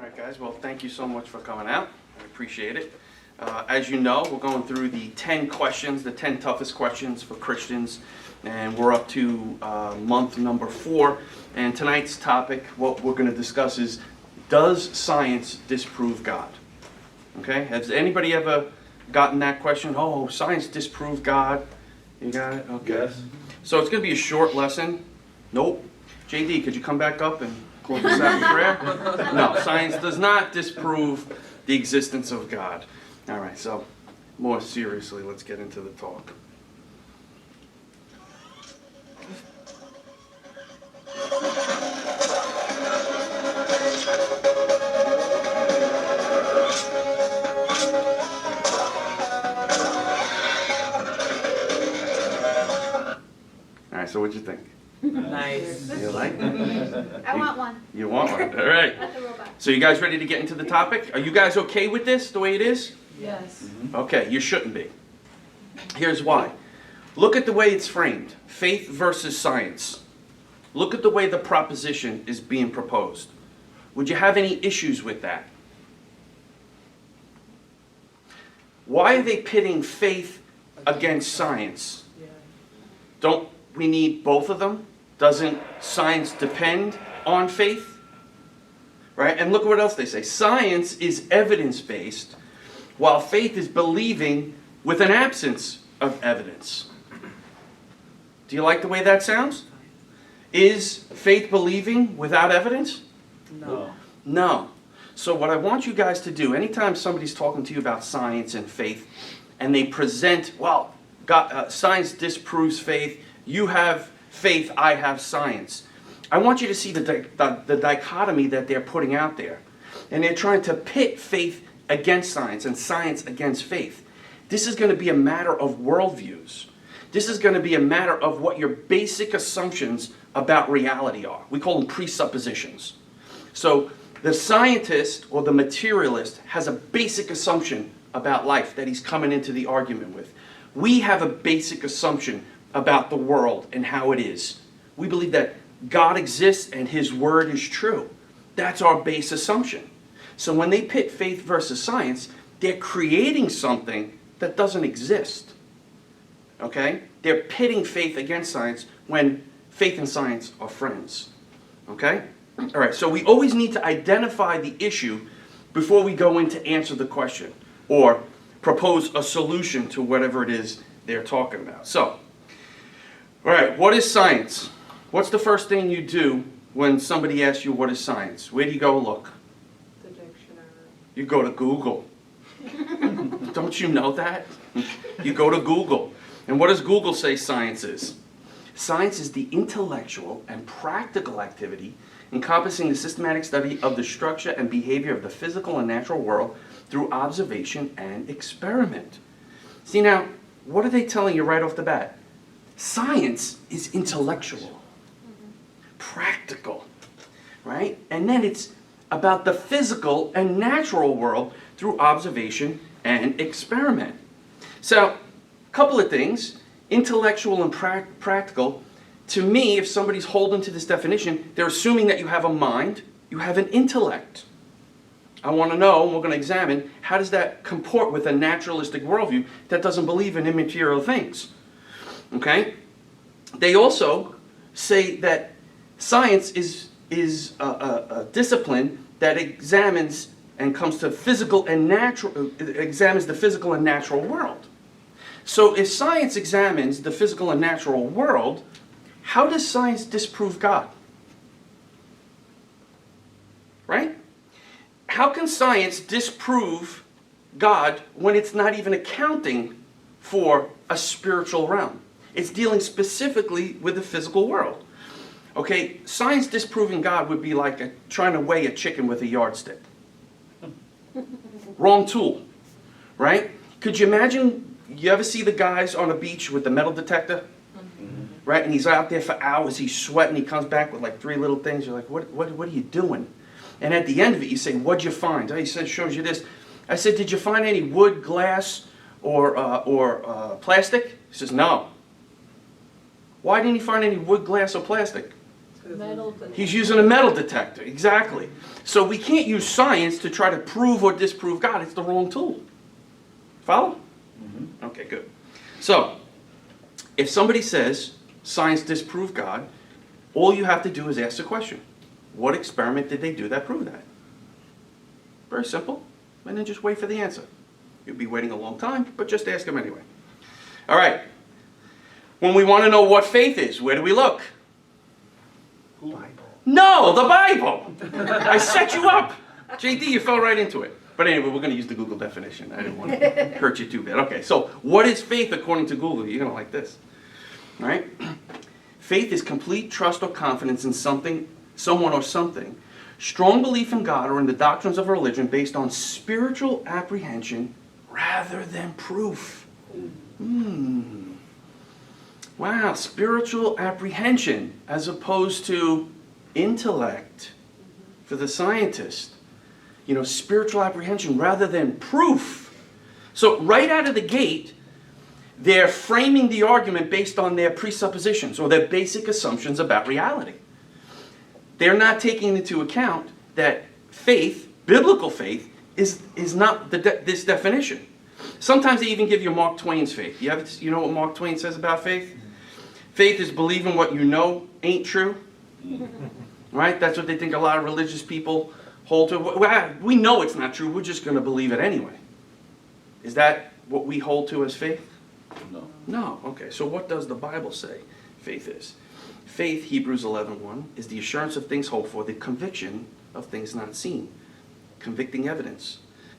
right, guys. Well, thank you so much for coming out. I appreciate it. As you know, we're going through the 10 questions, the 10 toughest questions for Christians, and we're up to month number 4. And tonight's topic, what we're going to discuss is, does science disprove God? Okay? Has anybody ever gotten that question? Oh, science disprove God? You got it? Okay. Yes. So it's going to be a short lesson. Nope. JD, could you come back up and close this out in prayer? No, science does not disprove the existence of God. All right, so more seriously, let's get into the talk. All right, so what'd you think? Nice. You like it? I want one. You want one? All right. Not the robot. So you guys ready to get into the topic? Are you guys okay with this, the way it is? Yes. Okay, you shouldn't be. Here's why. Look at the way it's framed. Faith versus science. Look at the way the proposition is being proposed. Would you have any issues with that? Why are they pitting faith against science? Don't we need both of them? Doesn't science depend on faith? Right? And look at what else they say. Science is evidence-based, while faith is believing with an absence of evidence. Do you like the way that sounds? Is faith believing without evidence? No. No. So what I want you guys to do, anytime somebody's talking to you about science and faith, and they present, well, God, science disproves faith, you have faith, I have science. I want you to see the dichotomy that they're putting out there. And they're trying to pit faith against science and science against faith. This is going to be a matter of worldviews. This is going to be a matter of what your basic assumptions about reality are. We call them presuppositions. So the scientist or the materialist has a basic assumption about life that he's coming into the argument with. We have a basic assumption about the world and how it is. We believe that God exists and His Word is true. That's our base assumption. So when they pit faith versus science, they're creating something that doesn't exist. Okay? They're pitting faith against science when faith and science are friends. Okay? All right, so we always need to identify the issue before we go in to answer the question or propose a solution to whatever it is they're talking about. So, all right, what is science? What's the first thing you do when somebody asks you what is science? Where do you go look? The dictionary. You go to Google. Don't you know that? You go to Google. And what does Google say science is? Science is the intellectual and practical activity encompassing the systematic study of the structure and behavior of the physical and natural world through observation and experiment. See now, what are they telling you right off the bat? Science is intellectual, practical, right? And then it's about the physical and natural world through observation and experiment. So, a couple of things, intellectual and practical. To me, if somebody's holding to this definition, they're assuming that you have a mind, you have an intellect. I want to know, and we're going to examine, how does that comport with a naturalistic worldview that doesn't believe in immaterial things? Okay? They also say that science is a discipline that examines and comes to physical and natural, examines the physical and natural world. So if science examines the physical and natural world, how does science disprove God? Right? How can science disprove God when it's not even accounting for a spiritual realm? It's dealing specifically with the physical world. Okay, science disproving God would be like trying to weigh a chicken with a yardstick. Wrong tool, right? Could you imagine, you ever see the guys on a beach with the metal detector? Right, and he's out there for hours, he's sweating, he comes back with like 3 little things. You're like, what are you doing? And at the end of it, you say, what'd you find? Oh, he said, shows you this. I said, did you find any wood, glass, or plastic? He says, no. Why didn't he find any wood, glass, or plastic? Metal detector. He's using a metal detector, exactly. So we can't use science to try to prove or disprove God. It's the wrong tool. Follow? Okay, good. So, if somebody says science disproved God, all you have to do is ask the question. What experiment did they do that proved that? Very simple. And then just wait for the answer. You'll be waiting a long time, but just ask them anyway. All right. When we want to know what faith is, where do we look? Bible. No, the Bible. I set you up. JD, you fell right into it. But anyway, we're going to use the Google definition. I didn't want to hurt you too bad. Okay, so what is faith according to Google? You're going to like this. All right? Faith is complete trust or confidence in something, someone or something, strong belief in God or in the doctrines of a religion based on spiritual apprehension rather than proof. Wow, spiritual apprehension as opposed to intellect for the scientist. You know, spiritual apprehension rather than proof. So right out of the gate, they're framing the argument based on their presuppositions or their basic assumptions about reality. They're not taking into account that faith, biblical faith, is not this definition. Sometimes they even give you Mark Twain's faith. You know what Mark Twain says about faith? Faith is believing what you know ain't true. Right? That's what they think a lot of religious people hold to. Well, we know it's not true. We're just going to believe it anyway. Is that what we hold to as faith? No. No. Okay, so what does the Bible say faith is? Faith, Hebrews 11:1, is the assurance of things hoped for, the conviction of things not seen. Convicting evidence.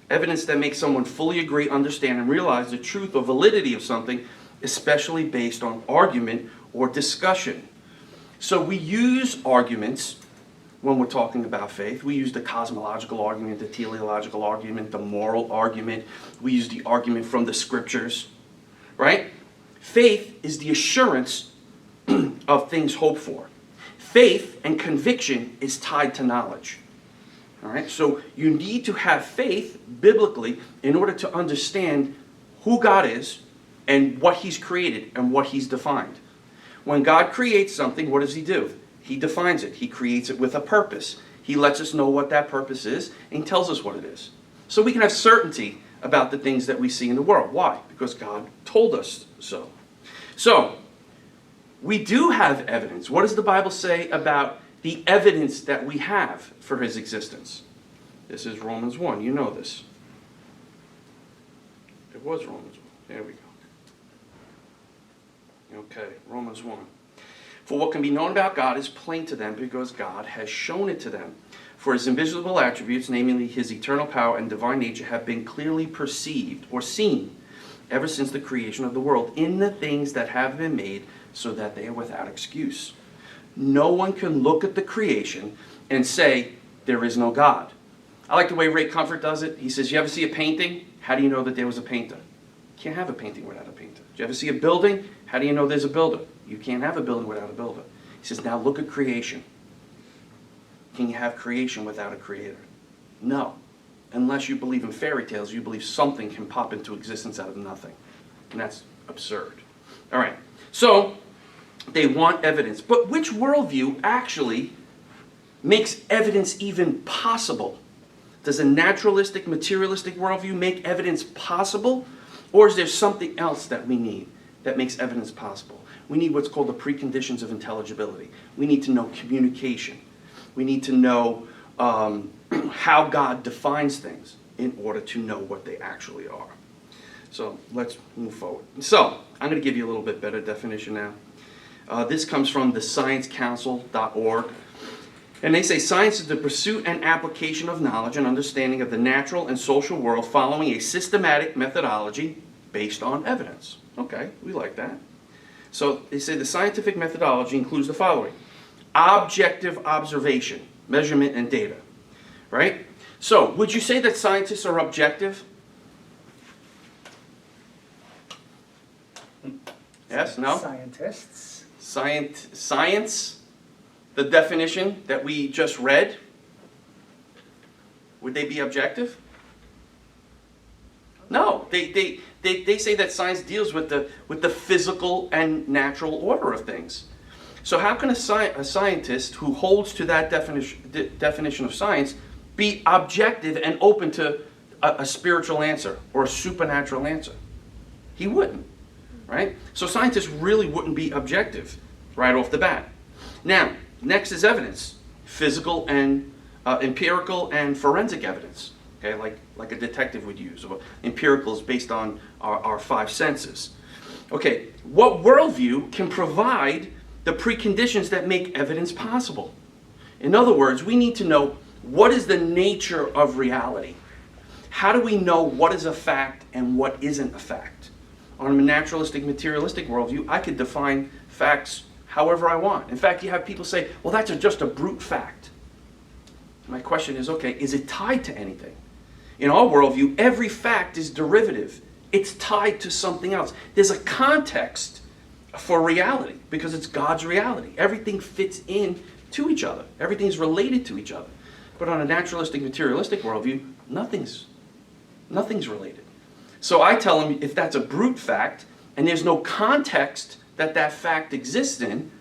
Evidence that makes someone fully agree, understand, and realize the truth or validity of something, especially based on argument or discussion. So we use arguments when we're talking about faith. We use the cosmological argument, the teleological argument, the moral argument. We use the argument from the scriptures, right? Faith is the assurance of things hoped for. Faith and conviction is tied to knowledge. All right? So you need to have faith biblically in order to understand who God is and what He's created and what He's defined. When God creates something, what does He do? He defines it. He creates it with a purpose. He lets us know what that purpose is and He tells us what it is. So we can have certainty about the things that we see in the world. Why? Because God told us so. So, we do have evidence. What does the Bible say about the evidence that we have for His existence? This is Romans 1. You know this. It was Romans 1. There we go. Okay, Romans 1. For what can be known about God is plain to them because God has shown it to them. For His invisible attributes, namely His eternal power and divine nature, have been clearly perceived or seen ever since the creation of the world in the things that have been made, so that they are without excuse. No one can look at the creation and say, there is no God. I like the way Ray Comfort does it. He says, you ever see a painting? How do you know that there was a painter? You can't have a painting without a painter. Do you ever see a building? How do you know there's a builder? You can't have a building without a builder. He says, now look at creation. Can you have creation without a creator? No. Unless you believe in fairy tales, you believe something can pop into existence out of nothing. And that's absurd. All right. So, they want evidence. But which worldview actually makes evidence even possible? Does a naturalistic, materialistic worldview make evidence possible? Or is there something else that we need that makes evidence possible? We need what's called the preconditions of intelligibility. We need to know communication. We need to know how God defines things in order to know what they actually are. So let's move forward. So I'm going to give you a little bit better definition now. This comes from the sciencecouncil.org. And they say science is the pursuit and application of knowledge and understanding of the natural and social world following a systematic methodology based on evidence. Okay, we like that. So they say the scientific methodology includes the following: objective observation, measurement, and data. Right? So, would you say that scientists are objective? Yes? No? Scientists. Science, the definition that we just read, would they be objective? No. They say that science deals with the physical and natural order of things. So how can a scientist who holds to that definition of science be objective and open to a spiritual answer or a supernatural answer? He wouldn't, right? So scientists really wouldn't be objective right off the bat. Now, next is evidence, physical and empirical and forensic evidence, okay, like a detective would use. Or empirical is based on our five senses. Okay, what worldview can provide the preconditions that make evidence possible? In other words, we need to know what is the nature of reality. How do we know what is a fact and what isn't a fact? On a naturalistic, materialistic worldview, I could define facts however I want. In fact, you have people say, well, that's just a brute fact. My question is, okay, is it tied to anything? In our worldview, every fact is derivative. It's tied to something else. There's a context for reality because it's God's reality. Everything fits in to each other. Everything's related to each other. But on a naturalistic, materialistic worldview, nothing's related. So I tell them if that's a brute fact and there's no context that that fact exists in,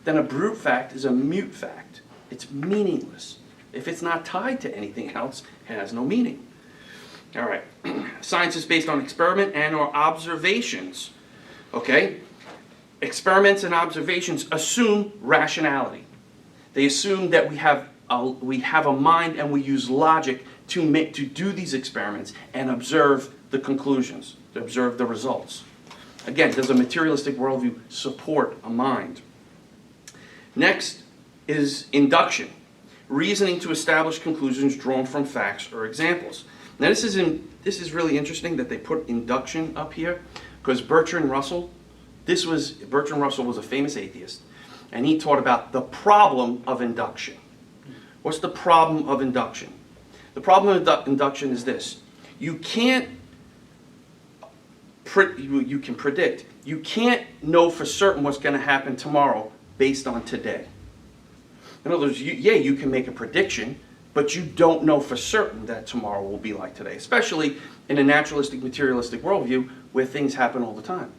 then a brute fact is a mute fact. It's meaningless. If it's not tied to anything else, it has no meaning. All right. Science is based on experiment and or observations. Okay? Experiments and observations assume rationality. They assume that we have a mind and we use logic to do these experiments and observe the conclusions, to observe the results. Again, does a materialistic worldview support a mind? Next is induction, reasoning to establish conclusions drawn from facts or examples. Now this is really interesting that they put induction up here because Bertrand Russell was a famous atheist, and he taught about the problem of induction. What's the problem of induction? The problem of induction is this. You can predict. You can't know for certain what's going to happen tomorrow based on today. In other words, you can make a prediction, but you don't know for certain that tomorrow will be like today, especially in a naturalistic, materialistic worldview where things happen all the time.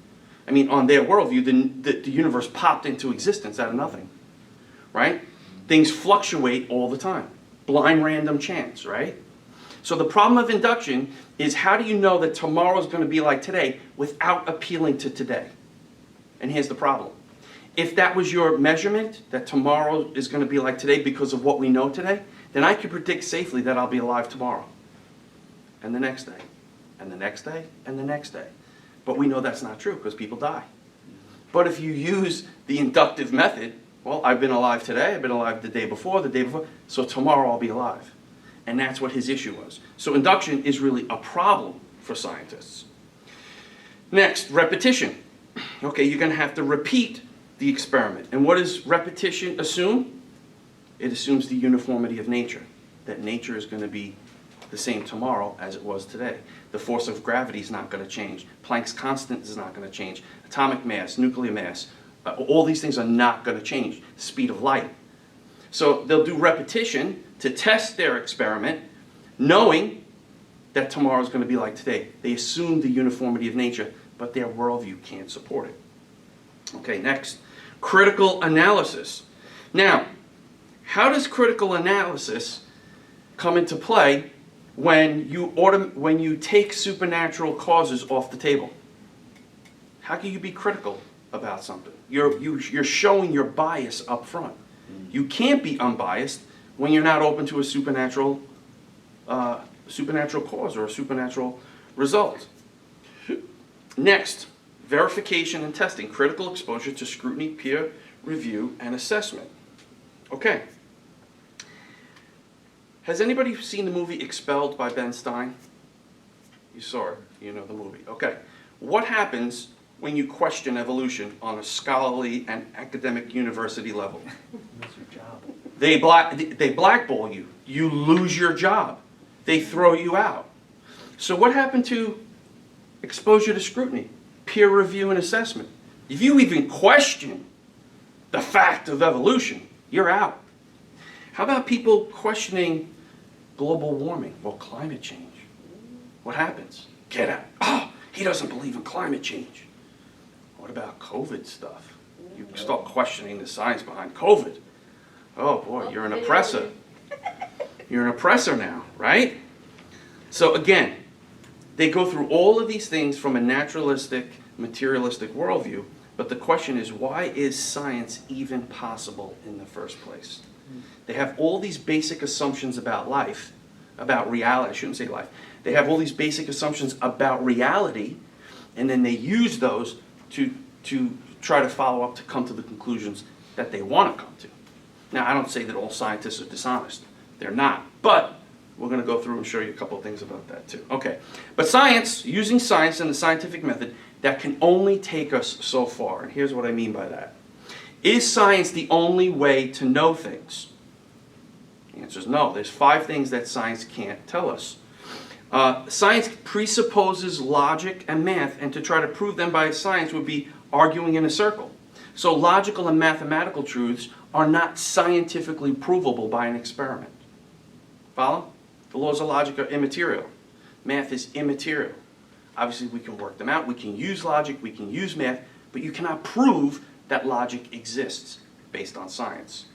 I mean, on their worldview, the universe popped into existence out of nothing, right? Things fluctuate all the time. Blind random chance, right? So the problem of induction is how do you know that tomorrow is going to be like today without appealing to today? And here's the problem. If that was your measurement, that tomorrow is going to be like today because of what we know today, then I could predict safely that I'll be alive tomorrow. And the next day, and the next day, and the next day. But we know that's not true because people die. But if you use the inductive method, well, I've been alive today, I've been alive the day before, so tomorrow I'll be alive. And that's what his issue was. So induction is really a problem for scientists. Next, repetition. Okay, you're going to have to repeat the experiment. And what does repetition assume? It assumes the uniformity of nature, that nature is going to be the same tomorrow as it was today. The force of gravity is not going to change. Planck's constant is not going to change. Atomic mass, nuclear mass, all these things are not going to change. The speed of light. So they'll do repetition to test their experiment, knowing that tomorrow is going to be like today. They assume the uniformity of nature, but their worldview can't support it. Okay, next, critical analysis. Now, how does critical analysis come into play when you take supernatural causes off the table? How can you be critical about something? You're showing your bias up front. You can't be unbiased when you're not open to a supernatural cause or a supernatural result. Next, verification and testing, critical exposure to scrutiny, peer review, and assessment. Okay. Has anybody seen the movie Expelled by Ben Stein? You saw it. You know the movie. Okay. What happens when you question evolution on a scholarly and academic university level? That's your job. They blackball you. You lose your job. They throw you out. So what happened to exposure to scrutiny, peer review, and assessment? If you even question the fact of evolution, you're out. How about people questioning global warming or climate change? What happens? Get out. Oh, he doesn't believe in climate change. What about COVID stuff? You start questioning the science behind COVID. Oh boy, you're an oppressor. You're an oppressor now, right? So again, they go through all of these things from a naturalistic, materialistic worldview, but the question is, why is science even possible in the first place? They have all these basic assumptions about life, about reality. I shouldn't say life. They have all these basic assumptions about reality, and then they use those to try to follow up to come to the conclusions that they want to come to. Now, I don't say that all scientists are dishonest. They're not. But we're going to go through and show you a couple of things about that too. Okay. But science, using science and the scientific method, that can only take us so far. And here's what I mean by that. Is science the only way to know things? The answer is no. There's 5 things that science can't tell us. Science presupposes logic and math, and to try to prove them by science would be arguing in a circle. So logical and mathematical truths are not scientifically provable by an experiment. Follow? The laws of logic are immaterial. Math is immaterial. Obviously, we can work them out. We can use logic. We can use math. But you cannot prove that logic exists based on science.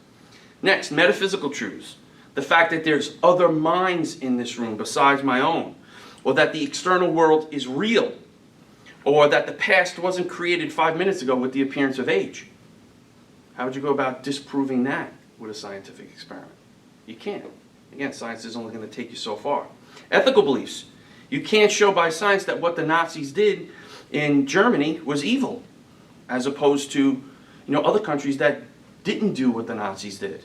Next, metaphysical truths. The fact that there's other minds in this room besides my own, or that the external world is real, or that the past wasn't created 5 minutes ago with the appearance of age. How would you go about disproving that with a scientific experiment? You can't. Again, science is only going to take you so far. Ethical beliefs. You can't show by science that what the Nazis did in Germany was evil, as opposed to other countries that didn't do what the Nazis did.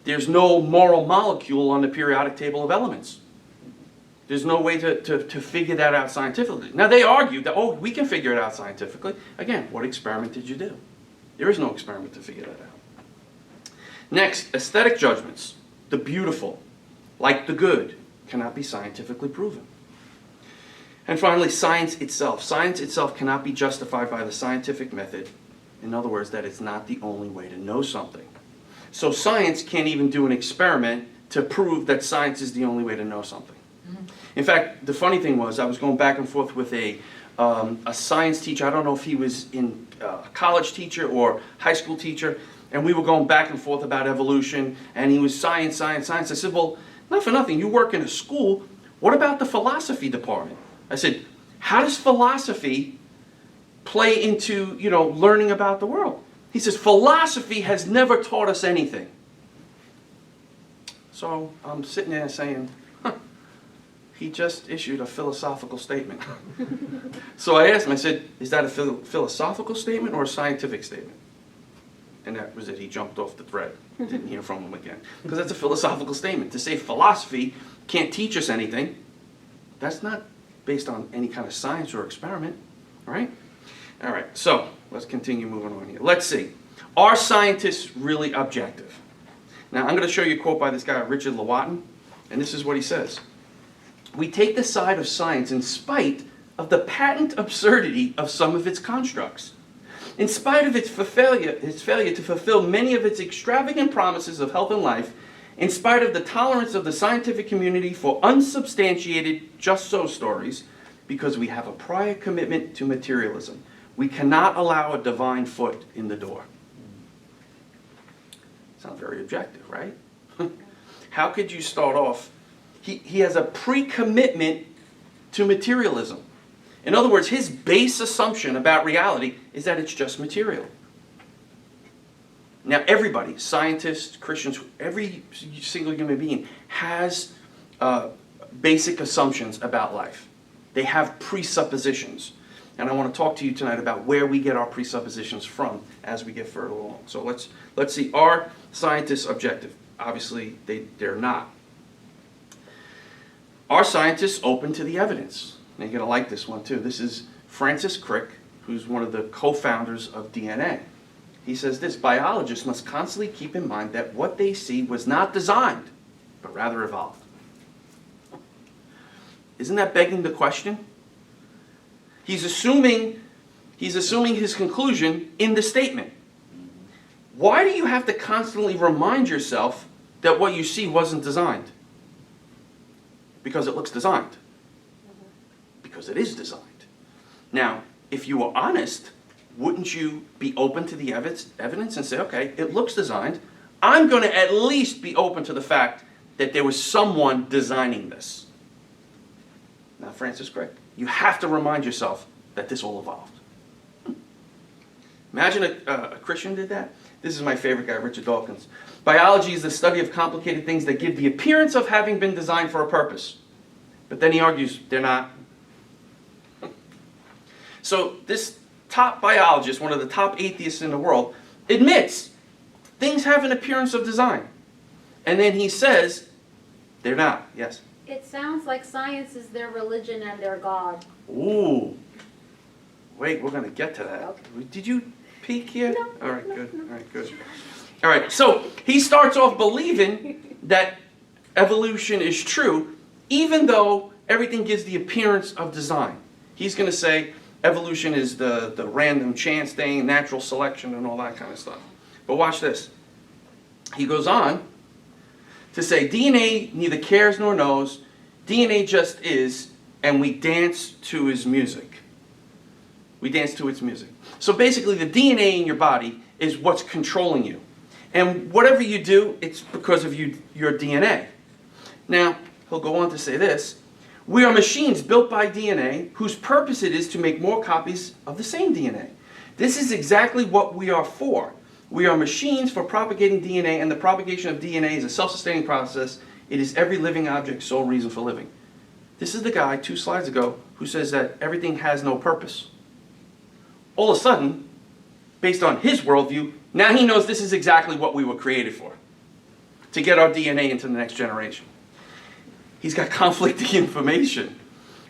There's no moral molecule on the periodic table of elements. There's no way to figure that out scientifically. Now, they argue that, oh, we can figure it out scientifically. Again, what experiment did you do? There is no experiment to figure that out. Next, aesthetic judgments. The beautiful, like the good, cannot be scientifically proven. And finally, science itself. Science itself cannot be justified by the scientific method. In other words, that it's not the only way to know something. So science can't even do an experiment to prove that science is the only way to know something. In fact, the funny thing was, I was going back and forth with a science teacher. I don't know if he was in a college teacher or high school teacher, and we were going back and forth about evolution, and he was science, science, science. I said, well, not for nothing, you work in a school. What about the philosophy department? I said, how does philosophy play into, learning about the world? He says, philosophy has never taught us anything. So I'm sitting there saying, he just issued a philosophical statement. So I asked him, I said, is that a philosophical statement or a scientific statement? And that was it. He jumped off the thread. Didn't hear from him again. Because that's a philosophical statement. To say philosophy can't teach us anything, that's not based on any kind of science or experiment. All right? All right, so let's continue moving on here. Let's see. Are scientists really objective? Now, I'm going to show you a quote by this guy, Richard Lewontin, and this is what he says. We take the side of science in spite of the patent absurdity of some of its constructs. In spite of its failure to fulfill many of its extravagant promises of health and life, in spite of the tolerance of the scientific community for unsubstantiated just-so stories, because we have a prior commitment to materialism, we cannot allow a divine foot in the door. Sounds very objective, right? How could you start off? He has a pre-commitment to materialism. In other words, his base assumption about reality is that it's just material. Now everybody, scientists, Christians, every single human being has basic assumptions about life. They have presuppositions. And I want to talk to you tonight about where we get our presuppositions from as we get further along. So let's see, are scientists objective? Obviously, they're not. Are scientists open to the evidence? Now you're going to like this one too. This is Francis Crick, who's one of the co-founders of DNA. He says this: biologists must constantly keep in mind that what they see was not designed, but rather evolved. Isn't that begging the question? He's assuming his conclusion in the statement. Why do you have to constantly remind yourself that what you see wasn't designed? Because it looks designed. Because it is designed. Now, if you were honest wouldn't you be open to the evidence and say, okay, it looks designed. I'm going to at least be open to the fact that there was someone designing this. Now, Francis Crick, you have to remind yourself that this all evolved. Imagine a Christian did that. This is my favorite guy, Richard Dawkins. Biology is the study of complicated things that give the appearance of having been designed for a purpose. But then he argues they're not. So this top biologist, one of the top atheists in the world, admits things have an appearance of design. And then he says they're not. Yes? It sounds like science is their religion and their God. Ooh. Wait, we're going to get to that. Okay. Did you peek here? No. All right, good. All right, good. All right, so he starts off believing that evolution is true, even though everything gives the appearance of design. He's going to say evolution is the random chance thing, natural selection, and all that kind of stuff. But watch this. He goes on to say DNA neither cares nor knows. DNA just is, and we dance to his music. We dance to its music. So basically the DNA in your body is what's controlling you. And whatever you do, it's because of your DNA. Now, he'll go on to say this. We are machines built by DNA whose purpose it is to make more copies of the same DNA. This is exactly what we are for. We are machines for propagating DNA, and the propagation of DNA is a self-sustaining process. It is every living object's sole reason for living. This is the guy 2 slides ago who says that everything has no purpose. All of a sudden, based on his worldview, now he knows this is exactly what we were created for. To get our DNA into the next generation. He's got conflicting information.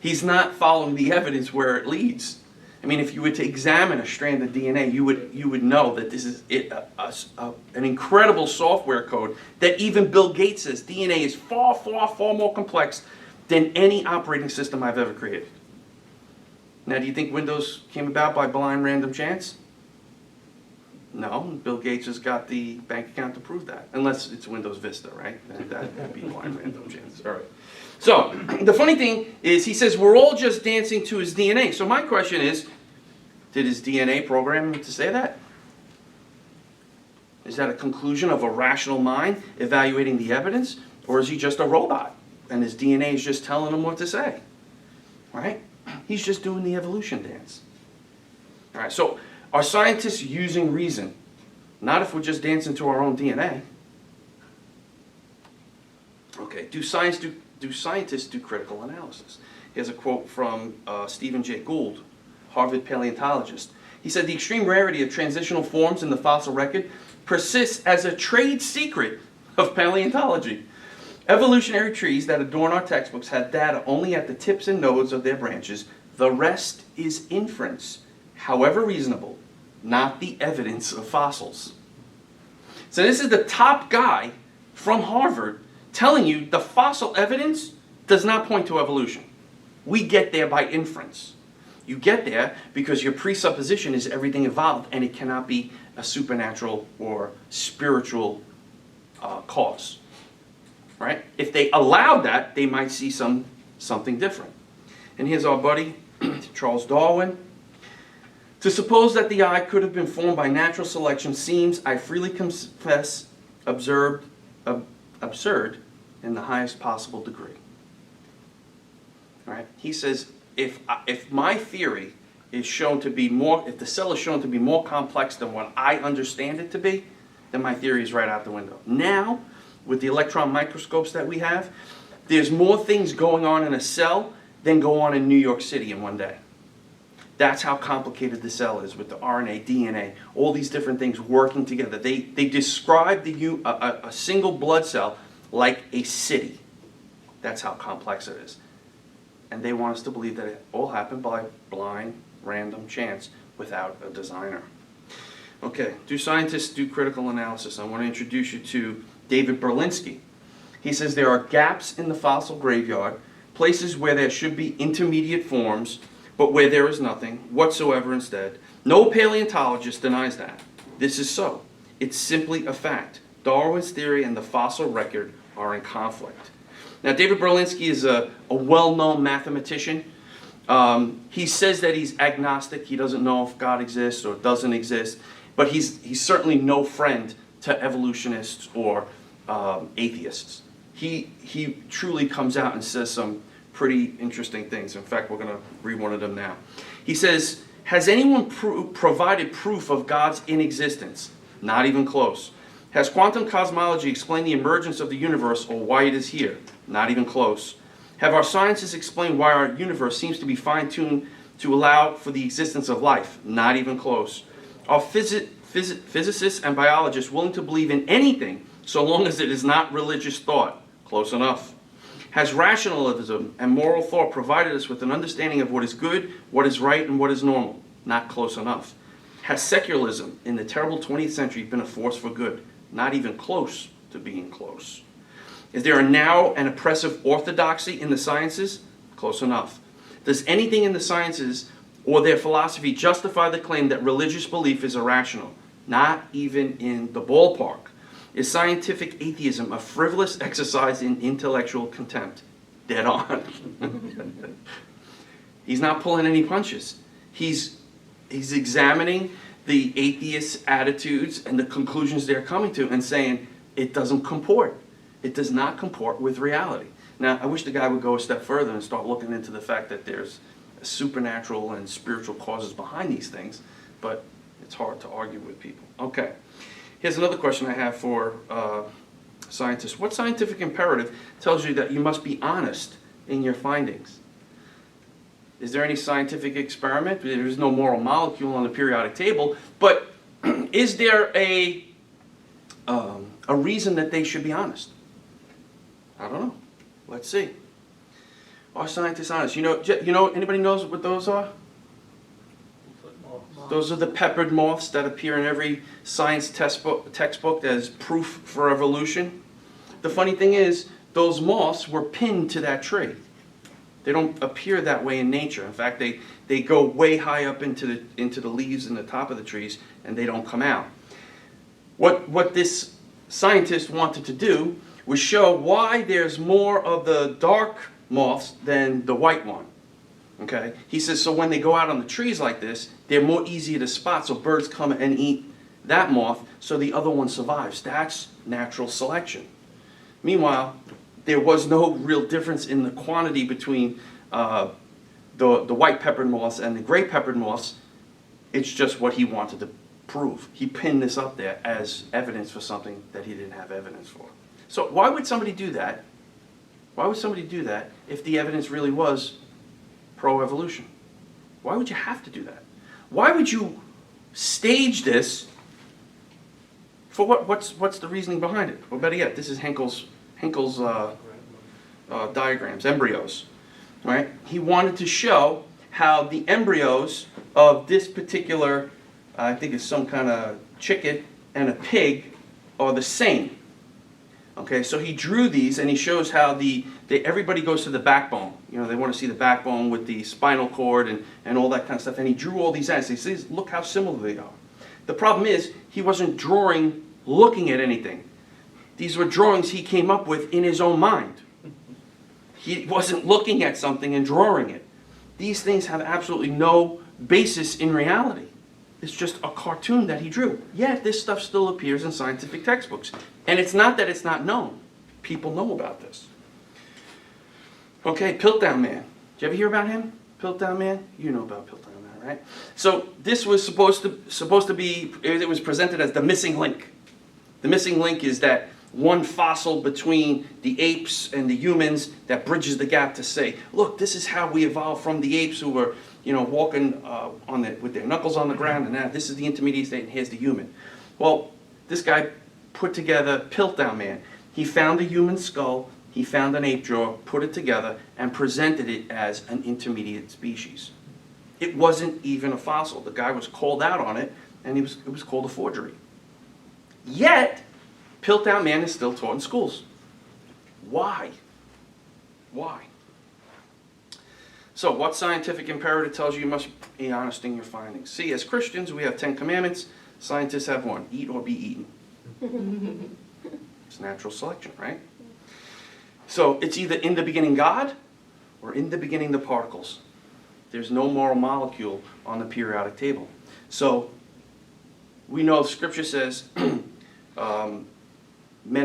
He's not following the evidence where it leads. I mean, if you were to examine a strand of DNA, you would know that this is an incredible software code that even Bill Gates says DNA is far, far, far more complex than any operating system I've ever created. Now, do you think Windows came about by blind random chance? No, Bill Gates has got the bank account to prove that. Unless it's Windows Vista, right? That would be blind random chance. All right. So, the funny thing is he says we're all just dancing to his DNA. So my question is, did his DNA program him to say that? Is that a conclusion of a rational mind evaluating the evidence? Or is he just a robot and his DNA is just telling him what to say? Right? He's just doing the evolution dance. All right, so are scientists using reason? Not if we're just dancing to our own DNA. Okay, do scientists do critical analysis? Here's a quote from Stephen Jay Gould, Harvard paleontologist. He said, the extreme rarity of transitional forms in the fossil record persists as a trade secret of paleontology. Evolutionary trees that adorn our textbooks have data only at the tips and nodes of their branches. The rest is inference, however reasonable, not the evidence of fossils. So this is the top guy from Harvard telling you the fossil evidence does not point to evolution. We get there by inference. You get there because your presupposition is everything evolved and it cannot be a supernatural or spiritual cause. Right? If they allowed that, they might see something different. And here's our buddy, Charles Darwin. To suppose that the eye could have been formed by natural selection seems, I freely confess, absurd in the highest possible degree. All right? He says, if my theory is shown to be more, if the cell is shown to be more complex than what I understand it to be, then my theory is right out the window. Now, with the electron microscopes that we have, there's more things going on in a cell than go on in New York City in one day. That's how complicated the cell is with the RNA, DNA, all these different things working together. They describe a single blood cell like a city. That's how complex it is. And they want us to believe that it all happened by blind, random chance without a designer. Okay, do scientists do critical analysis? I want to introduce you to David Berlinski. He says there are gaps in the fossil graveyard, places where there should be intermediate forms, but where there is nothing whatsoever instead. No paleontologist denies that. This is so. It's simply a fact. Darwin's theory and the fossil record are in conflict. Now, David Berlinski is a well-known mathematician. He says that he's agnostic. He doesn't know if God exists or doesn't exist. But he's certainly no friend to evolutionists or atheists. He truly comes out and says some pretty interesting things. In fact, we're going to read one of them now. He says, has anyone provided proof of God's inexistence? Not even close. Has quantum cosmology explained the emergence of the universe or why it is here? Not even close. Have our sciences explained why our universe seems to be fine-tuned to allow for the existence of life? Not even close. Are physicists and biologists willing to believe in anything so long as it is not religious thought? Close enough. Has rationalism and moral thought provided us with an understanding of what is good, what is right, and what is normal? Not close enough. Has secularism in the terrible 20th century been a force for good? Not even close to being close. Is there a narrow and oppressive orthodoxy in the sciences? Close enough. Does anything in the sciences or their philosophy justify the claim that religious belief is irrational? Not even in the ballpark. Is scientific atheism a frivolous exercise in intellectual contempt? Dead on. He's not pulling any punches. He's examining the atheist attitudes and the conclusions they're coming to and saying it doesn't comport. It does not comport with reality. Now, I wish the guy would go a step further and start looking into the fact that there's supernatural and spiritual causes behind these things, but it's hard to argue with people. Okay, here's another question I have for scientists. What scientific imperative tells you that you must be honest in your findings? Is there any scientific experiment? There is no moral molecule on the periodic table, but is there a reason that they should be honest? I don't know. Let's see. Are scientists honest? You know, anybody knows what those are? Those are the peppered moths that appear in every science textbook as proof for evolution. The funny thing is, those moths were pinned to that tree. They don't appear that way in nature. In fact, they go way high up into the leaves and the top of the trees, and they don't come out. What this scientist wanted to do was show why there's more of the dark moths than the white one. Okay? He says, so when they go out on the trees like this, they're more easier to spot, so birds come and eat that moth, so the other one survives. That's natural selection. Meanwhile, there was no real difference in the quantity between the white peppered moths and the gray peppered moths. It's just what he wanted to prove. He pinned this up there as evidence for something that he didn't have evidence for. So why would somebody do that? Why would somebody do that if the evidence really was pro-evolution? Why would you have to do that? Why would you stage this for what's the reasoning behind it? Or better yet, this is Henkel's diagrams, embryos, right? He wanted to show how the embryos of this particular, I think it's some kind of chicken and a pig, are the same. Okay, so he drew these and he shows how everybody goes to the backbone. You know, they want to see the backbone with the spinal cord and all that kind of stuff. And he drew all these ends. He says, look how similar they are. The problem is, he wasn't drawing looking at anything. These were drawings he came up with in his own mind. He wasn't looking at something and drawing it. These things have absolutely no basis in reality. It's just a cartoon that he drew. Yet this stuff still appears in scientific textbooks. And it's not that it's not known. People know about this. Okay, Piltdown Man. Did you ever hear about him? Piltdown Man? You know about Piltdown Man, right? So this was supposed to be, it was presented as the missing link. The missing link is that one fossil between the apes and the humans that bridges the gap to say, look, this is how we evolved from the apes who were, you know, walking with their knuckles on the ground, and now this is the intermediate state, and here's the human. Well, this guy put together Piltdown Man. He found a human skull, he found an ape jaw, put it together, and presented it as an intermediate species. It wasn't even a fossil. The guy was called out on it, and it was called a forgery. Yet, Piltdown Man is still taught in schools. Why? Why? So, what scientific imperative tells you must be honest in your findings? See, as Christians, we have 10 commandments. Scientists have one: eat or be eaten. It's natural selection, right? So, it's either in the beginning God or in the beginning the particles. There's no moral molecule on the periodic table. So we know Scripture says men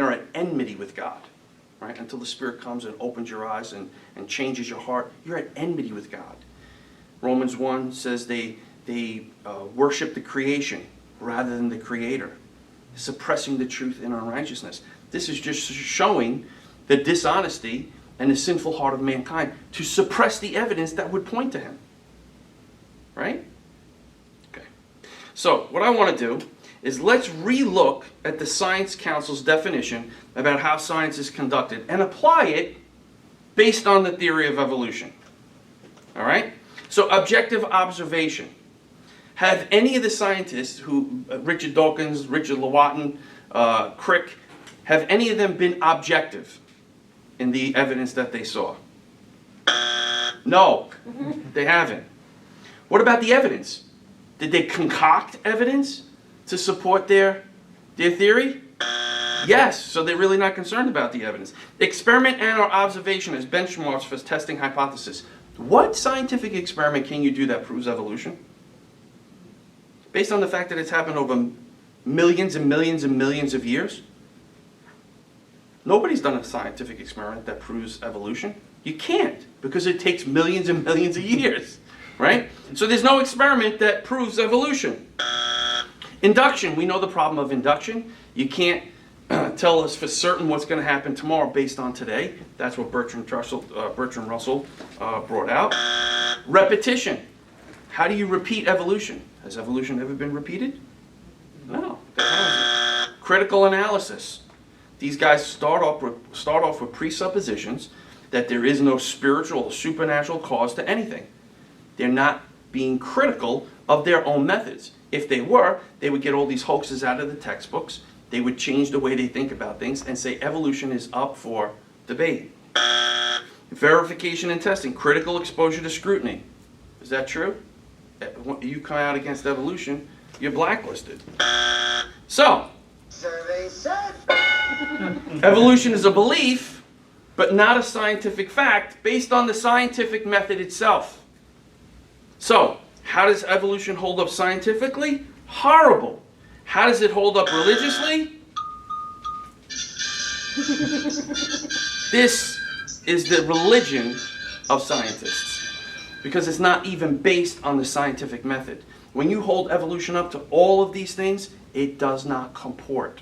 are at enmity with God, right? Until the Spirit comes and opens your eyes and changes your heart, you're at enmity with God. Romans 1 says they worship the creation rather than the Creator, suppressing the truth in unrighteousness. This is just showing the dishonesty and the sinful heart of mankind to suppress the evidence that would point to Him. Right? Okay. So what I want to do is let's re-look at the Science Council's definition about how science is conducted and apply it based on the theory of evolution. All right? So objective observation. Have any of the scientists who, Richard Dawkins, Richard Lewontin, Crick, have any of them been objective in the evidence that they saw? No, they haven't. What about the evidence? Did they concoct evidence to support their theory? Yes, so they're really not concerned about the evidence. Experiment and or observation as benchmarks for testing hypothesis. What scientific experiment can you do that proves evolution? Based on the fact that it's happened over millions and millions and millions of years? Nobody's done a scientific experiment that proves evolution. You can't, because it takes millions and millions of years, right? So there's no experiment that proves evolution. Induction, we know the problem of induction. You can't tell us for certain what's going to happen tomorrow based on today. That's what Bertrand Russell brought out. Repetition. How do you repeat evolution? Has evolution ever been repeated? No, it hasn't. Critical analysis. These guys start off with presuppositions that there is no spiritual or supernatural cause to anything. They're not being critical of their own methods. If they were, they would get all these hoaxes out of the textbooks. They would change the way they think about things and say evolution is up for debate. Verification and testing. Critical exposure to scrutiny. Is that true? You come out against evolution, you're blacklisted. So, Survey said. evolution is a belief, but not a scientific fact based on the scientific method itself. So, how does evolution hold up scientifically? Horrible. How does it hold up religiously? This is the religion of scientists, because it's not even based on the scientific method. When you hold evolution up to all of these things, it does not comport.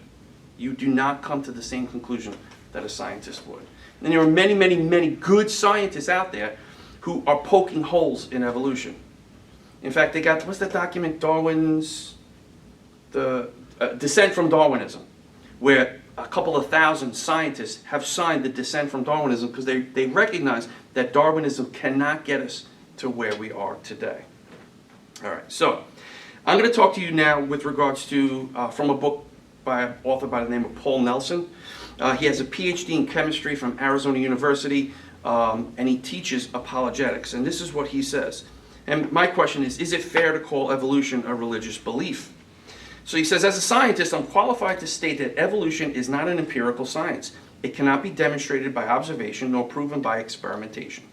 You do not come to the same conclusion that a scientist would. And there are many, many, many good scientists out there who are poking holes in evolution. In fact, they got, what's that document, the Descent from Darwinism, where a couple of thousand scientists have signed the Descent from Darwinism because they recognize that Darwinism cannot get us to where we are today. All right, so I'm going to talk to you now with regards to, from a book by an author by the name of Paul Nelson. He has a PhD in chemistry from Arizona University, and he teaches apologetics. And this is what he says. And my question is it fair to call evolution a religious belief? So he says, as a scientist, I'm qualified to state that evolution is not an empirical science. It cannot be demonstrated by observation nor proven by experimentation.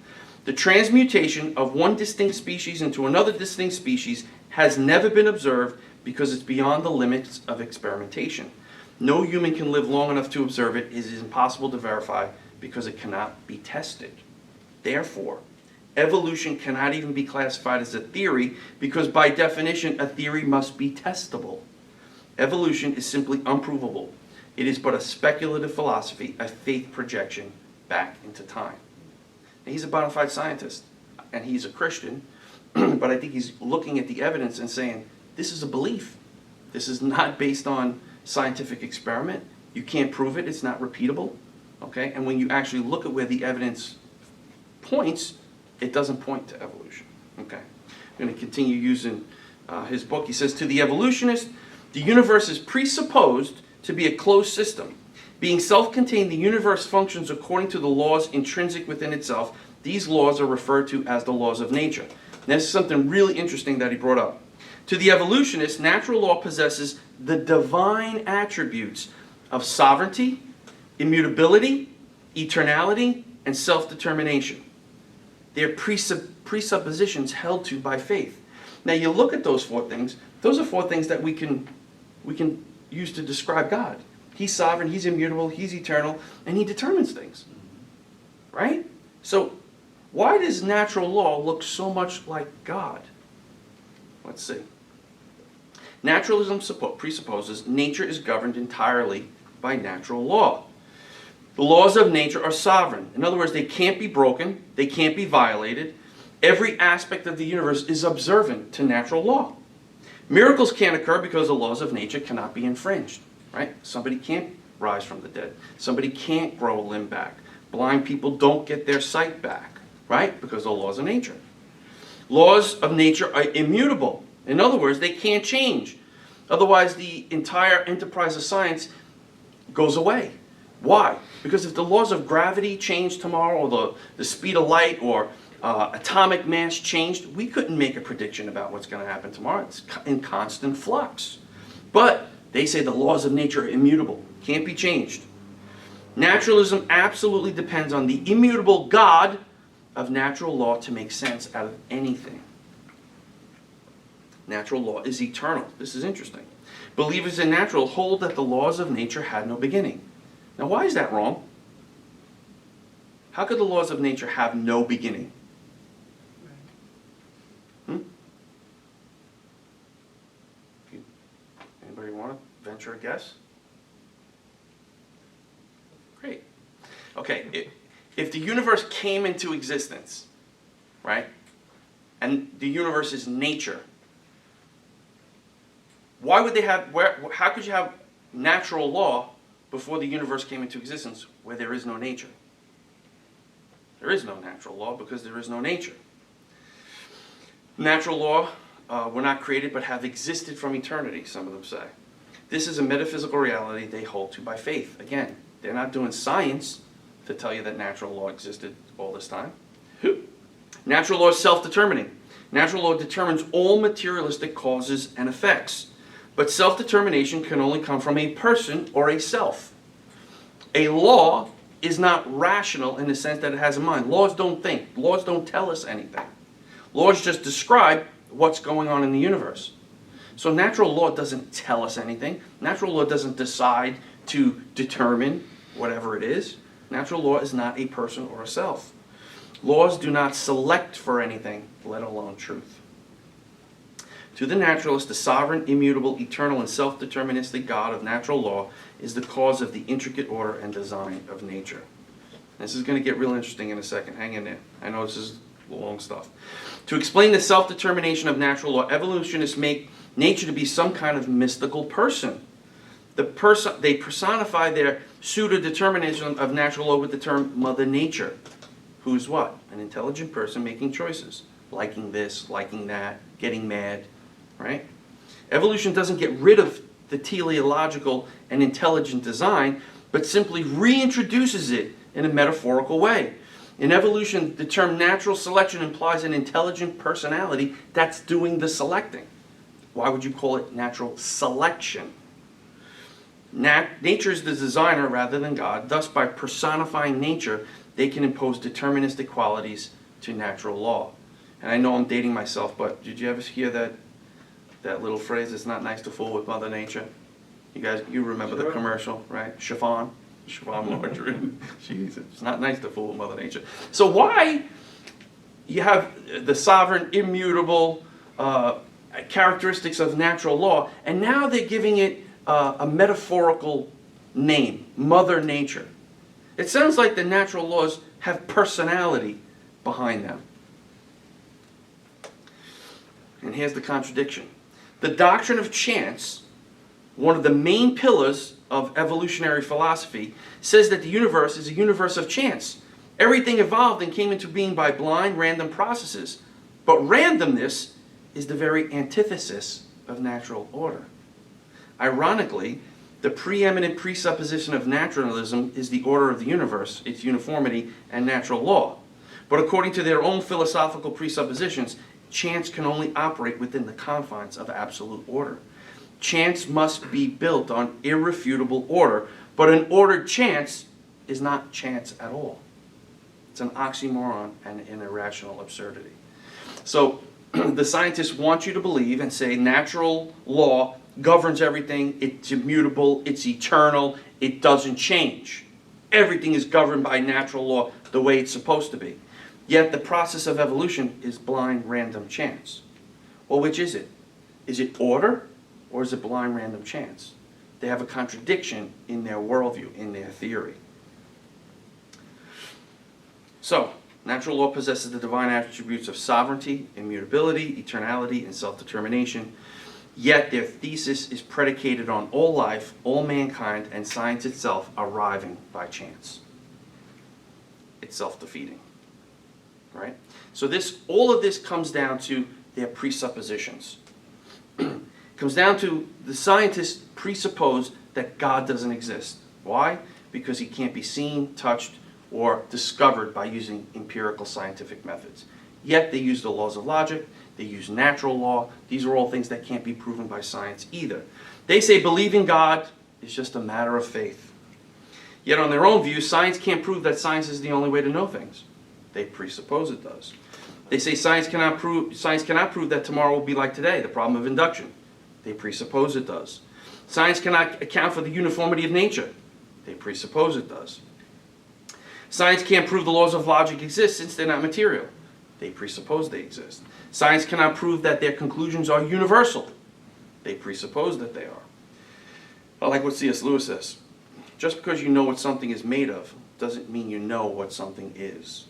The transmutation of one distinct species into another distinct species has never been observed because it's beyond the limits of experimentation. No human can live long enough to observe it. It is impossible to verify because it cannot be tested. Therefore, evolution cannot even be classified as a theory because by definition, a theory must be testable. Evolution is simply unprovable. It is but a speculative philosophy, a faith projection back into time. And he's a bona fide scientist, and he's a Christian, but I think he's looking at the evidence and saying, this is a belief. This is not based on scientific experiment. You can't prove it. It's not repeatable. Okay? And when you actually look at where the evidence points, it doesn't point to evolution. Okay? I'm going to continue using his book. He says, to the evolutionist, the universe is presupposed to be a closed system. Being self-contained, the universe functions according to the laws intrinsic within itself. These laws are referred to as the laws of nature. And this is something really interesting that he brought up. To the evolutionist, natural law possesses the divine attributes of sovereignty, immutability, eternality, and self-determination. They're presuppositions held to by faith. Now you look at those four things, those are four things that we can use to describe God. He's sovereign, He's immutable, He's eternal, and He determines things. Right? So, why does natural law look so much like God? Let's see. Naturalism presupposes nature is governed entirely by natural law. The laws of nature are sovereign. In other words, they can't be broken, they can't be violated. Every aspect of the universe is observant to natural law. Miracles can't occur because the laws of nature cannot be infringed. Right? Somebody can't rise from the dead. Somebody can't grow a limb back. Blind people don't get their sight back. Right? Because of the laws of nature. Laws of nature are immutable. In other words, they can't change. Otherwise, the entire enterprise of science goes away. Why? Because if the laws of gravity changed tomorrow, or the speed of light, or atomic mass changed, we couldn't make a prediction about what's going to happen tomorrow. It's in constant flux. But they say the laws of nature are immutable, can't be changed. Naturalism absolutely depends on the immutable God of natural law to make sense out of anything. Natural law is eternal. This is interesting. Believers in natural hold that the laws of nature had no beginning. Now, why is that wrong? How could the laws of nature have no beginning? Anybody want to venture a guess? Great. Okay, if the universe came into existence, right, and the universe is nature, why would they have, how could you have natural law before the universe came into existence where there is no nature? There is no natural law because there is no nature. Natural law were not created but have existed from eternity, some of them say. This is a metaphysical reality they hold to by faith. Again, they're not doing science to tell you that natural law existed all this time. Natural law is self-determining. Natural law determines all materialistic causes and effects. But self-determination can only come from a person or a self. A law is not rational in the sense that it has a mind. Laws don't think. Laws don't tell us anything. Laws just describe what's going on in the universe. So natural law doesn't tell us anything. Natural law doesn't decide to determine whatever it is. Natural law is not a person or a self. Laws do not select for anything, let alone truth. To the naturalist, the sovereign, immutable, eternal, and self-deterministic God of natural law is the cause of the intricate order and design of nature. This is going to get real interesting in a second. Hang in there. I know this is long stuff. To explain the self-determination of natural law, evolutionists make nature to be some kind of mystical person. They personify their pseudo-determination of natural law with the term Mother Nature, who is what? An intelligent person making choices. Liking this, liking that, getting mad. Right? Evolution doesn't get rid of the teleological and intelligent design, but simply reintroduces it in a metaphorical way. In evolution, the term natural selection implies an intelligent personality that's doing the selecting. Why would you call it natural selection? Nature is the designer rather than God. Thus, by personifying nature, they can impose deterministic qualities to natural law. And I know I'm dating myself, but did you ever hear that little phrase, it's not nice to fool with Mother Nature? You guys, you remember the commercial, right? Chiffon margarine. Jeez, it's not nice to fool with Mother Nature. So why you have the sovereign, immutable characteristics of natural law, and now they're giving it a metaphorical name, Mother Nature. It sounds like the natural laws have personality behind them. And here's the contradiction. The doctrine of chance, one of the main pillars of evolutionary philosophy, says that the universe is a universe of chance. Everything evolved and came into being by blind, random processes. But randomness is the very antithesis of natural order. Ironically, the preeminent presupposition of naturalism is the order of the universe, its uniformity, and natural law. But according to their own philosophical presuppositions, chance can only operate within the confines of absolute order. Chance must be built on irrefutable order, but an ordered chance is not chance at all. It's It's an oxymoron and an irrational absurdity. So the scientists want you to believe and say natural law governs everything, it's immutable, it's eternal, it doesn't change. Everything is governed by natural law the way it's supposed to be. Yet the process of evolution is blind random chance. Well, which is it? Is it order or is it blind random chance? They have a contradiction in their worldview, in their theory. So, natural law possesses the divine attributes of sovereignty, immutability, eternality, and self-determination. Yet their thesis is predicated on all life, all mankind, and science itself arriving by chance. It's self-defeating, right? So all of this comes down to their presuppositions. Comes down to the scientists presuppose that God doesn't exist. Why? Because he can't be seen, touched, or discovered by using empirical scientific methods. Yet they use the laws of logic, they use natural law. These are all things that can't be proven by science either. They say believing God is just a matter of faith. Yet on their own view, science can't prove that science is the only way to know things. They presuppose it does. They say science cannot prove that tomorrow will be like today, the problem of induction. They presuppose it does. Science cannot account for the uniformity of nature. They presuppose it does. Science can't prove the laws of logic exist since they're not material. They presuppose they exist. Science cannot prove that their conclusions are universal. They presuppose that they are. I like what C.S. Lewis says. Just because you know what something is made of doesn't mean you know what something is.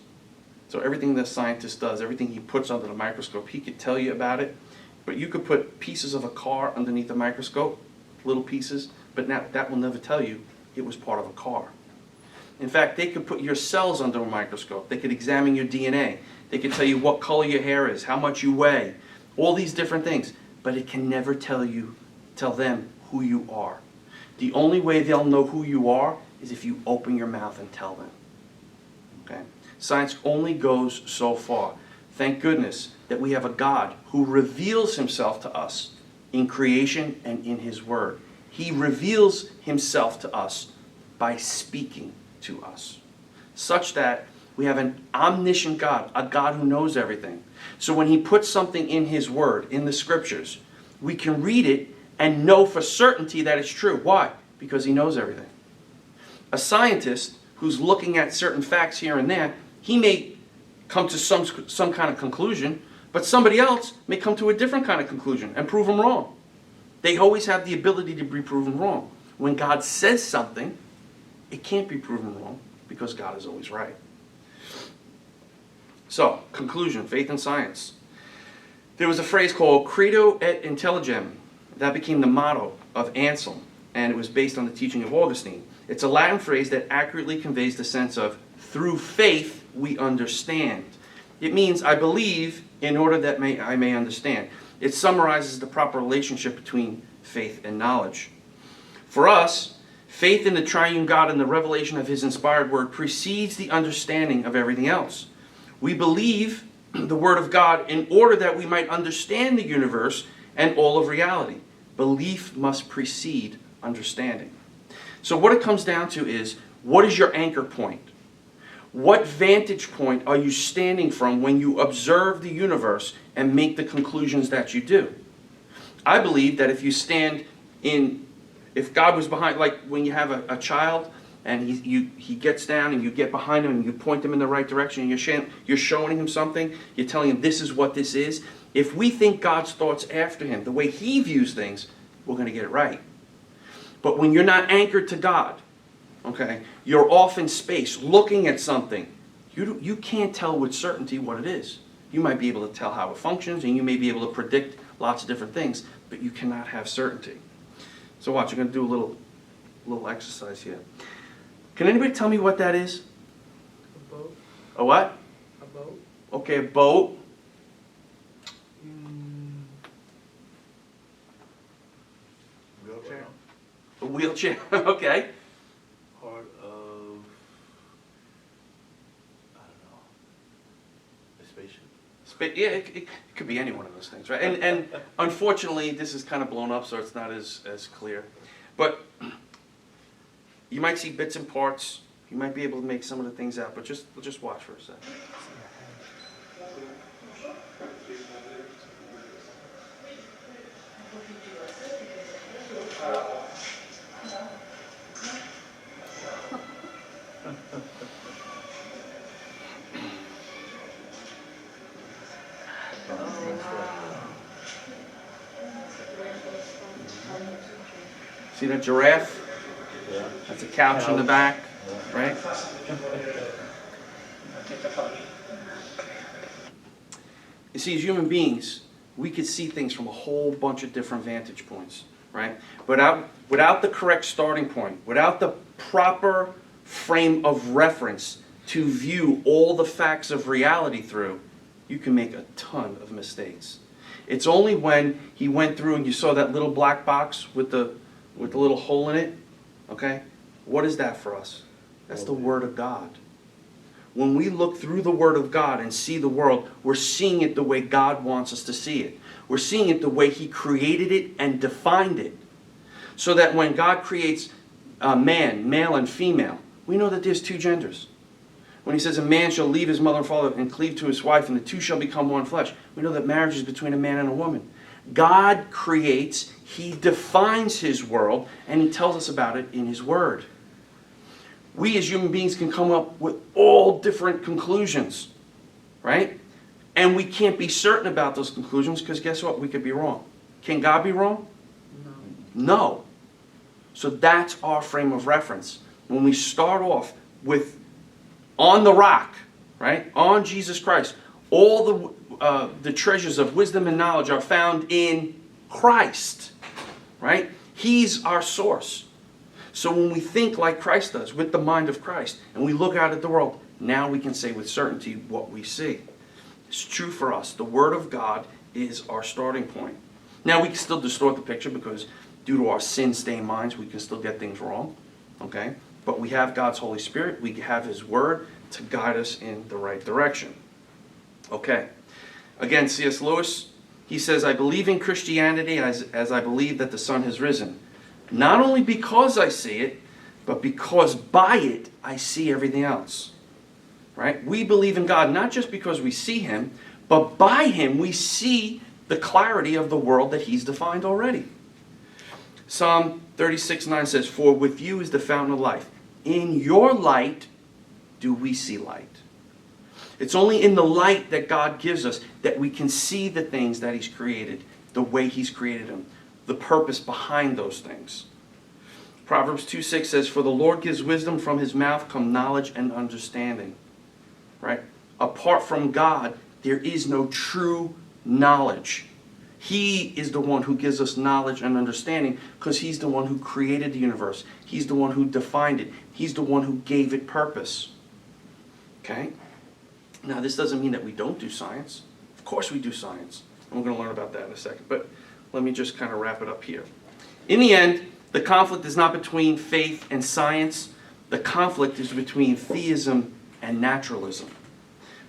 So everything the scientist does, everything he puts under the microscope, he could tell you about it, but you could put pieces of a car underneath the microscope, little pieces, but that will never tell you it was part of a car. In fact, they could put your cells under a microscope. They could examine your DNA. They could tell you what color your hair is, how much you weigh, all these different things. But it can never tell them who you are. The only way they'll know who you are is if you open your mouth and tell them. Okay? Science only goes so far. Thank goodness that we have a God who reveals himself to us in creation and in his word. He reveals himself to us by speaking to us, such that we have an omniscient God, a God who knows everything. So when he puts something in his word, in the scriptures, we can read it and know for certainty that it's true. Why? Because he knows everything. A scientist who's looking at certain facts here and there, he may come to some kind of conclusion, but somebody else may come to a different kind of conclusion and prove them wrong. They always have the ability to be proven wrong. When God says something, it can't be proven wrong because God is always right. So, conclusion, faith and science. There was a phrase called credo et intelligem. That became the motto of Anselm, and it was based on the teaching of Augustine. It's a Latin phrase that accurately conveys the sense of, through faith we understand. It means, I believe in order that I may understand. It summarizes the proper relationship between faith and knowledge. For us, faith in the triune God and the revelation of his inspired word precedes the understanding of everything else. We believe the word of God in order that we might understand the universe and all of reality. Belief must precede understanding. So what it comes down to is, what is your anchor point? What vantage point are you standing from when you observe the universe and make the conclusions that you do? I believe that if God was behind, like when you have a child and he gets down and you get behind him and you point him in the right direction and you're showing him something, you're telling him this is what this is. If we think God's thoughts after him, the way he views things, we're going to get it right. But when you're not anchored to God, okay, you're off in space looking at something, you can't tell with certainty what it is. You might be able to tell how it functions and you may be able to predict lots of different things, but you cannot have certainty. So watch, I'm going to do a little exercise here. Can anybody tell me what that is? A boat. A what? A boat. Okay, a boat. Wheelchair. A wheelchair. Okay. Part of, I don't know, a spaceship. Yeah, it could be any one of those things, right? And unfortunately, this is kind of blown up, so it's not as clear. But you might see bits and parts You might be able to make some of the things out, but just watch for a second. See that giraffe? Yeah. That's a couch in the back, right? You see, as human beings, we could see things from a whole bunch of different vantage points, right? Without the correct starting point, without the proper frame of reference to view all the facts of reality through, you can make a ton of mistakes. It's only when he went through and you saw that little black box with the little hole in it, okay? What is that for us? That's the Word of God. When we look through the Word of God and see the world, we're seeing it the way God wants us to see it. We're seeing it the way He created it and defined it. So that when God creates a man, male and female, we know that there's two genders. When He says a man shall leave his mother and father and cleave to his wife, and the two shall become one flesh, we know that marriage is between a man and a woman. God creates, He defines His world, and He tells us about it in His Word. We as human beings can come up with all different conclusions, right? And we can't be certain about those conclusions because guess what? We could be wrong. Can God be wrong? No. So that's our frame of reference. When we start off with on the rock, right? On Jesus Christ. All the treasures of wisdom and knowledge are found in Christ, right? He's our source. So when we think like Christ does, with the mind of Christ, and we look out at the world, now we can say with certainty what we see. It's true for us. The Word of God is our starting point. Now we can still distort the picture because due to our sin-stained minds, we can still get things wrong. Okay? But we have God's Holy Spirit. We have His Word to guide us in the right direction. Okay. Again, C.S. Lewis, he says, I believe in Christianity as I believe that the sun has risen. Not only because I see it, but because by it I see everything else. Right? We believe in God not just because we see Him, but by Him we see the clarity of the world that He's defined already. Psalm 36:9 says, for with you is the fountain of life. In your light do we see light. It's only in the light that God gives us that we can see the things that He's created, the way He's created them, the purpose behind those things. Proverbs 2:6 says, for the Lord gives wisdom, from His mouth come knowledge and understanding. Right? Apart from God, there is no true knowledge. He is the one who gives us knowledge and understanding because He's the one who created the universe. He's the one who defined it. He's the one who gave it purpose. Okay? Now, this doesn't mean that we don't do science. Of course we do science. And we're going to learn about that in a second. But let me just kind of wrap it up here. In the end, the conflict is not between faith and science. The conflict is between theism and naturalism.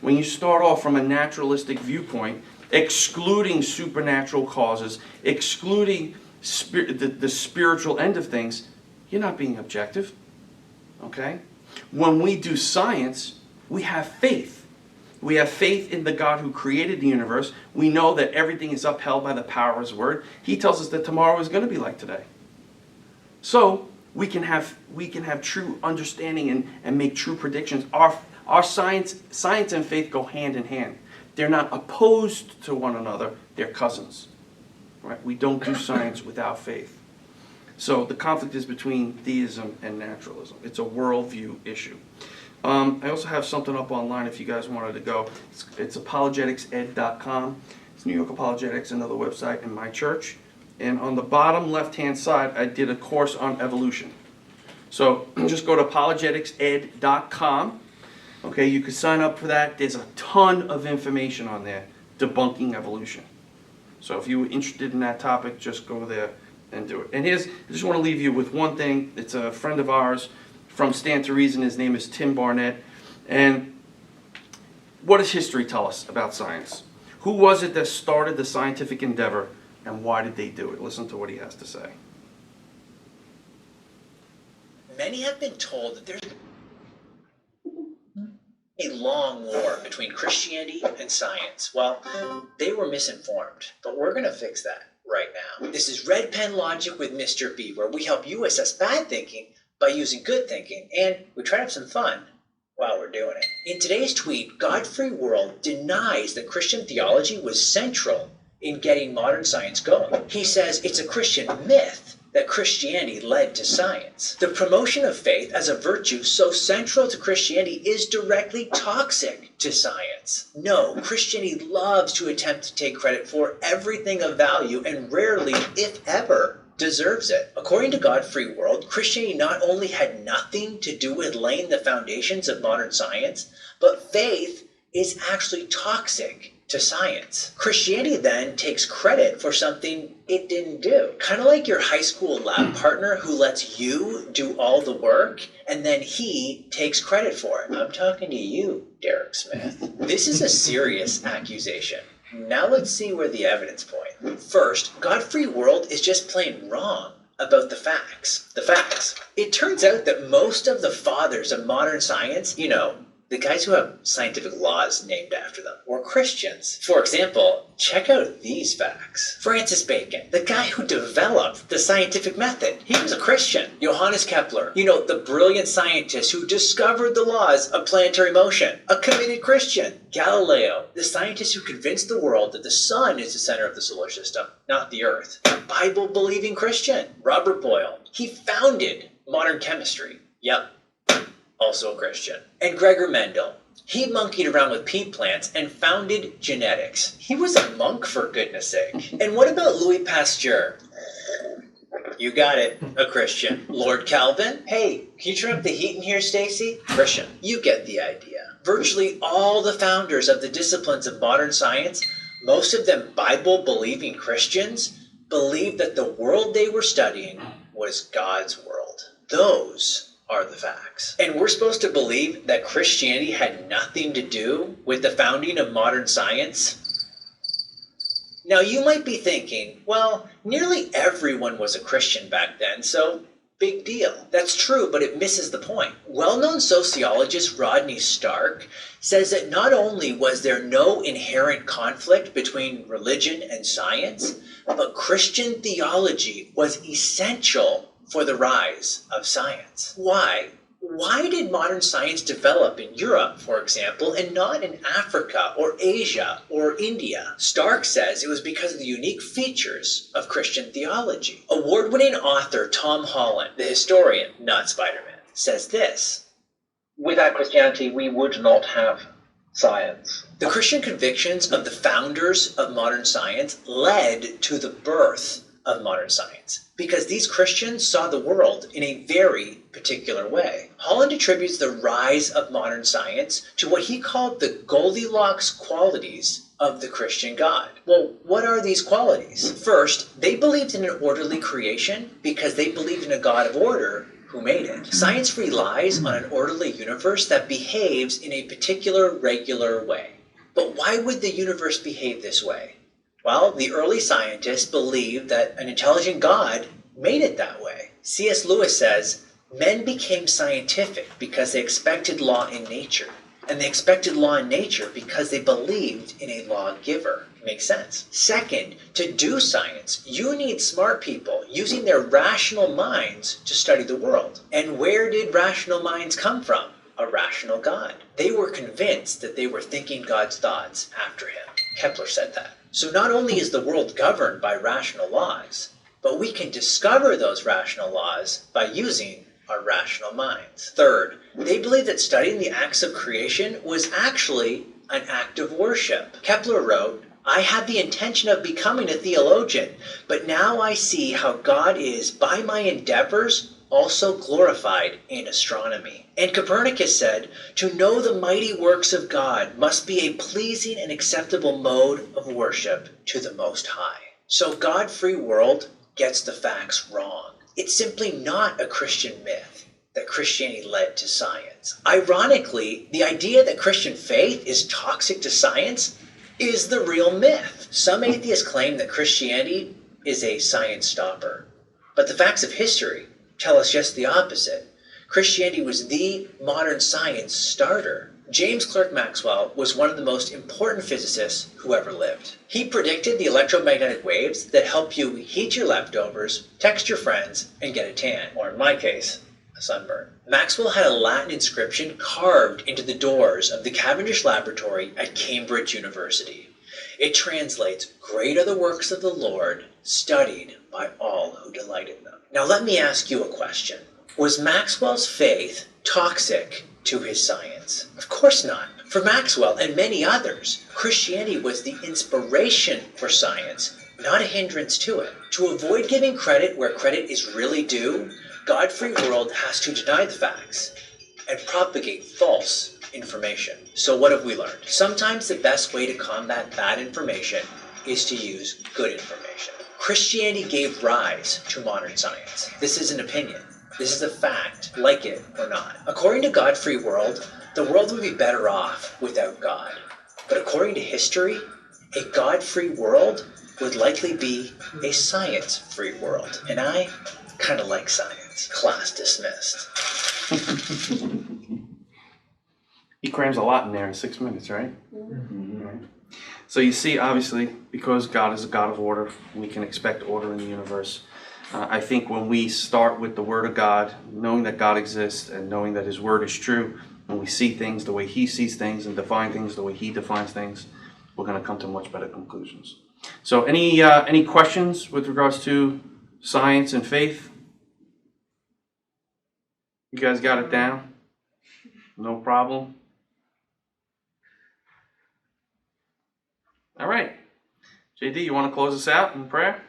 When you start off from a naturalistic viewpoint, excluding supernatural causes, excluding the spiritual end of things, you're not being objective. Okay? When we do science, we have faith. We have faith in the God who created the universe. We know that everything is upheld by the power of His Word. He tells us that tomorrow is going to be like today. So we can have true understanding and make true predictions. Our science and faith go hand in hand. They're not opposed to one another. They're cousins. Right? We don't do science without faith. So the conflict is between theism and naturalism. It's a worldview issue. I also have something up online if you guys wanted to go. It's apologeticsed.com. It's New York Apologetics, another website in my church. And on the bottom left-hand side, I did a course on evolution. So just go to apologeticsed.com. Okay, you can sign up for that. There's a ton of information on there debunking evolution. So if you're interested in that topic, just go there and do it. And I just want to leave you with one thing. It's a friend of ours from Stand to Reason. His name is Tim Barnett. And what does history tell us about science? Who was it that started the scientific endeavor, and why did they do it? Listen to what he has to say. Many have been told that there's a long war between Christianity and science. Well, they were misinformed, but we're going to fix that right now. This is Red Pen Logic with Mr. B, where we help you assess bad thinking by using good thinking, and we try to have some fun while we're doing it. In today's tweet, God-Free World denies that Christian theology was central in getting modern science going. He says it's a Christian myth that Christianity led to science. The promotion of faith as a virtue so central to Christianity is directly toxic to science. No, Christianity loves to attempt to take credit for everything of value and rarely, if ever, deserves it. According to God-Free World, Christianity not only had nothing to do with laying the foundations of modern science, but faith is actually toxic to science. Christianity then takes credit for something it didn't do. Kind of like your high school lab partner who lets you do all the work and then he takes credit for it. I'm talking to you, Derek Smith. This is a serious accusation. Now let's see where the evidence point. First, God-Free World is just plain wrong about the facts. The facts. It turns out that most of the fathers of modern science, the guys who have scientific laws named after them, were Christians. For example, check out these facts. Francis Bacon, the guy who developed the scientific method, he was a Christian. Johannes Kepler, the brilliant scientist who discovered the laws of planetary motion, a committed Christian. Galileo, the scientist who convinced the world that the sun is the center of the solar system, not the Earth, a Bible-believing Christian. Robert Boyle, he founded modern chemistry. Yep. Also a Christian. And Gregor Mendel, he monkeyed around with pea plants and founded genetics. He was a monk, for goodness sake. And what about Louis Pasteur? You got it, a Christian. Lord Kelvin? Hey, can you turn up the heat in here, Stacy? Christian. You get the idea. Virtually all the founders of the disciplines of modern science, most of them Bible-believing Christians, believed that the world they were studying was God's world. Those are the facts. And we're supposed to believe that Christianity had nothing to do with the founding of modern science? Now you might be thinking, well, nearly everyone was a Christian back then, so big deal. That's true, but it misses the point. Well-known sociologist Rodney Stark says that not only was there no inherent conflict between religion and science, but Christian theology was essential for the rise of science. Why? Why did modern science develop in Europe, for example, and not in Africa or Asia or India? Stark says it was because of the unique features of Christian theology. Award-winning author Tom Holland, the historian, not Spider-Man, says this: without Christianity, we would not have science. The Christian convictions of the founders of modern science led to the birth of modern science, because these Christians saw the world in a very particular way. Holland attributes the rise of modern science to what he called the Goldilocks qualities of the Christian God. Well, what are these qualities? First, they believed in an orderly creation because they believed in a God of order who made it. Science relies on an orderly universe that behaves in a particular, regular way. But why would the universe behave this way? Well, the early scientists believed that an intelligent God made it that way. C.S. Lewis says, men became scientific because they expected law in nature. And they expected law in nature because they believed in a lawgiver. Makes sense. Second, to do science, you need smart people using their rational minds to study the world. And where did rational minds come from? A rational God. They were convinced that they were thinking God's thoughts after him. Kepler said that. So not only is the world governed by rational laws, but we can discover those rational laws by using our rational minds. Third, they believe that studying the acts of creation was actually an act of worship. Kepler wrote, I had the intention of becoming a theologian, but now I see how God is, by my endeavors, also glorified in astronomy. And Copernicus said, to know the mighty works of God must be a pleasing and acceptable mode of worship to the Most High. So God-Free World gets the facts wrong. It's simply not a Christian myth that Christianity led to science. Ironically, the idea that Christian faith is toxic to science is the real myth. Some atheists claim that Christianity is a science stopper, but the facts of history tell us just the opposite. Christianity was the modern science starter. James Clerk Maxwell was one of the most important physicists who ever lived. He predicted the electromagnetic waves that help you heat your leftovers, text your friends, and get a tan, or in my case, a sunburn. Maxwell had a Latin inscription carved into the doors of the Cavendish Laboratory at Cambridge University. It translates, "Great are the works of the Lord, studied by all who delight in them." Now let me ask you a question. Was Maxwell's faith toxic to his science? Of course not. For Maxwell and many others, Christianity was the inspiration for science, not a hindrance to it. To avoid giving credit where credit is really due, God-free world has to deny the facts and propagate false information. So what have we learned? Sometimes the best way to combat bad information is to use good information. Christianity gave rise to modern science. This is an opinion. This is a fact, like it or not. According to God-free world, the world would be better off without God. But according to history, a God-free world would likely be a science-free world. And I kind of like science. Class dismissed. He crams a lot in there in 6 minutes, right? Right. So you see, obviously, because God is a God of order, we can expect order in the universe. I think when we start with the Word of God, knowing that God exists and knowing that His Word is true, when we see things the way He sees things and define things the way He defines things, we're going to come to much better conclusions. So any questions with regards to science and faith? You guys got it down? No problem? All right. JD, you want to close us out in prayer?